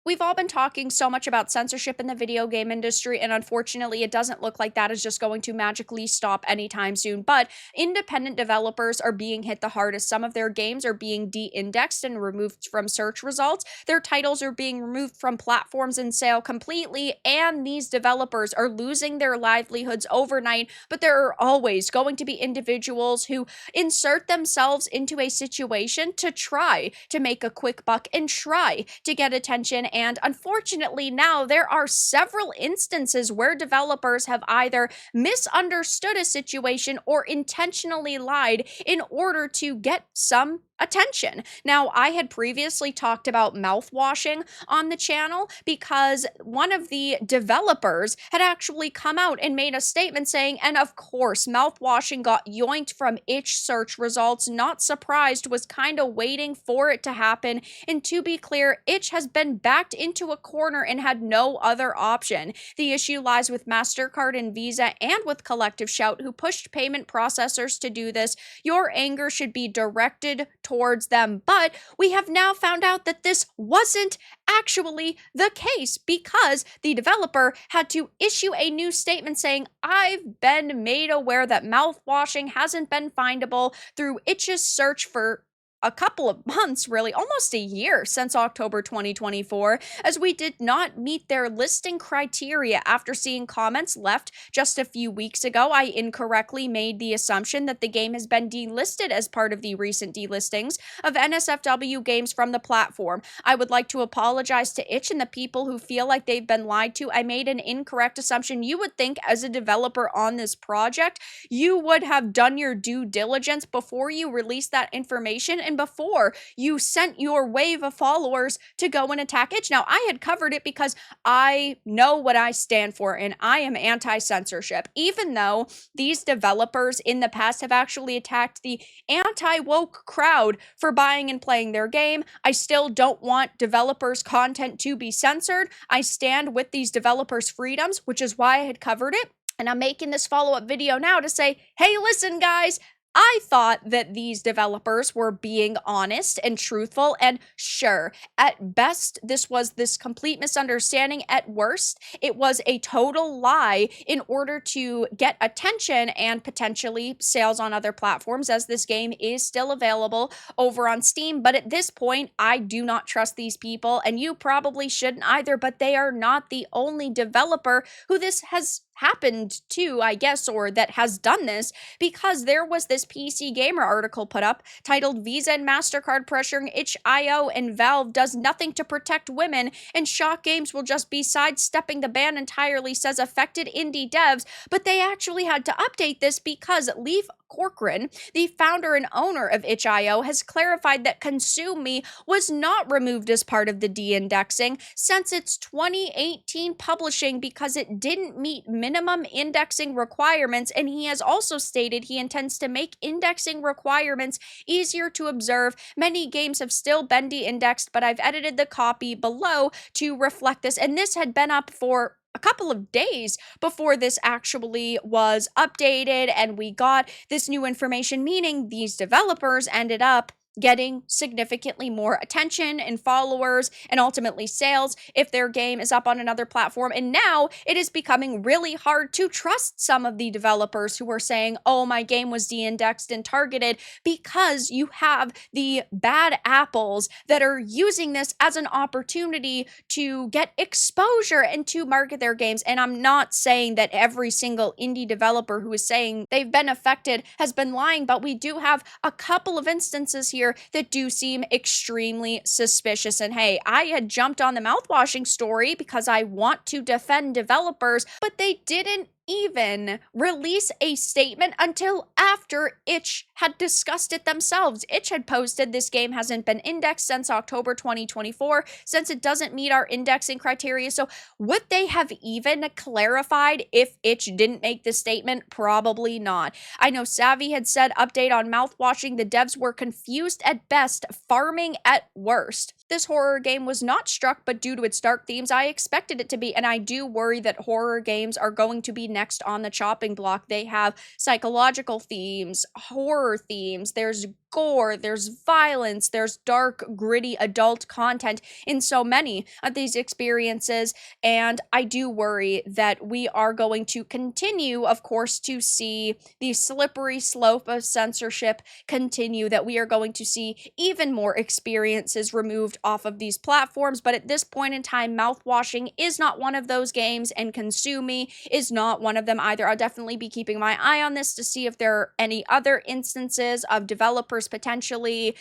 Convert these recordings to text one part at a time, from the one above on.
We've all been talking so much about censorship in the video game industry, and unfortunately, it doesn't look like that is just going to magically stop anytime soon. But independent developers are being hit the hardest. Some of their games are being de indexed and removed from search results. Their titles are being removed from platforms and sale completely, and these developers are losing their livelihoods overnight. But there are always going to be individuals who insert themselves into a situation to try to make a quick buck and try to get attention. And unfortunately, now there are several instances where developers have either misunderstood a situation or intentionally lied in order to get some attention. Now, I had previously talked about mouthwashing on the channel because one of the developers had actually come out and made a statement saying, and of course, mouthwashing got yoinked from itch search results. Not surprised, was kind of waiting for it to happen. And to be clear, itch has been backed into a corner and had no other option. The issue lies with MasterCard and Visa and with Collective Shout, who pushed payment processors to do this. Your anger should be directed towards them. But we have now found out that this wasn't actually the case because the developer had to issue a new statement saying, I've been made aware that mouthwashing hasn't been findable through Itch's search for a couple of months, really, almost a year since October 2024, as we did not meet their listing criteria. After seeing comments left just a few weeks ago, I incorrectly made the assumption that the game has been delisted as part of the recent delistings of NSFW games from the platform. I would like to apologize to Itch and the people who feel like they've been lied to. I made an incorrect assumption. You would think, as a developer on this project, you would have done your due diligence before you released that information and before you sent your wave of followers to go and attack Itch. Now, I had covered it because I know what I stand for, and I am anti-censorship. Even though these developers in the past have actually attacked the anti-woke crowd for buying and playing their game, I still don't want developers' content to be censored. I stand with these developers' freedoms, which is why I had covered it. And I'm making this follow-up video now to say, hey, listen, guys, I thought that these developers were being honest and truthful, and sure, at best, this was this complete misunderstanding. At worst, it was a total lie in order to get attention and potentially sales on other platforms, as this game is still available over on Steam. But at this point, I do not trust these people, and you probably shouldn't either, but they are not the only developer who this has happened to, I guess, or that has done this, because there was this PC Gamer article put up titled Visa and MasterCard pressuring Itch.io and Valve does nothing to protect women, and Shock Games will just be sidestepping the ban entirely, says affected indie devs. But they actually had to update this because Leif Corcoran, the founder and owner of Itch.io, has clarified that Consume Me was not removed as part of the de-indexing since its 2018 publishing because it didn't meet minimum indexing requirements, and he has also stated he intends to make indexing requirements easier to observe. Many games have still been de-indexed, but I've edited the copy below to reflect this, and this had been up for a couple of days before this actually was updated and we got this new information, meaning these developers ended up getting significantly more attention and followers and ultimately sales if their game is up on another platform. And now it is becoming really hard to trust some of the developers who are saying, oh, my game was de-indexed and targeted, because you have the bad apples that are using this as an opportunity to get exposure and to market their games. And I'm not saying that every single indie developer who is saying they've been affected has been lying, but we do have a couple of instances here that do seem extremely suspicious. And hey, I had jumped on the mouthwashing story because I want to defend developers, but they didn't even release a statement until after Itch had discussed it themselves. Itch had posted this game hasn't been indexed since October 2024, since it doesn't meet our indexing criteria. So would they have even clarified if Itch didn't make this statement? Probably not. I know Savvy had said update on mouthwashing, the devs were confused at best, farming at worst. This horror game was not struck, but due to its dark themes, I expected it to be, and I do worry that horror games are going to be next on the chopping block. They have psychological themes, horror themes, there's gore, there's violence, there's dark, gritty adult content in so many of these experiences. And I do worry that we are going to continue, of course, to see the slippery slope of censorship continue, that we are going to see even more experiences removed off of these platforms. But at this point in time, Mouthwashing is not one of those games, and Consume Me is not one of them either. I'll definitely be keeping my eye on this to see if there are any other instances of developers potentially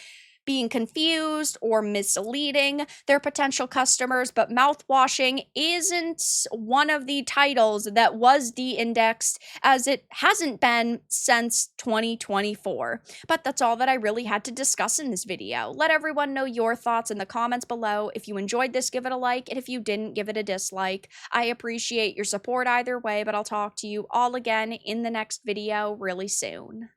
being confused or misleading their potential customers, but Mouthwashing isn't one of the titles that was de-indexed, as it hasn't been since 2024. But that's all that I really had to discuss in this video. Let everyone know your thoughts in the comments below. If you enjoyed this, give it a like, and if you didn't, give it a dislike. I appreciate your support either way, but I'll talk to you all again in the next video really soon.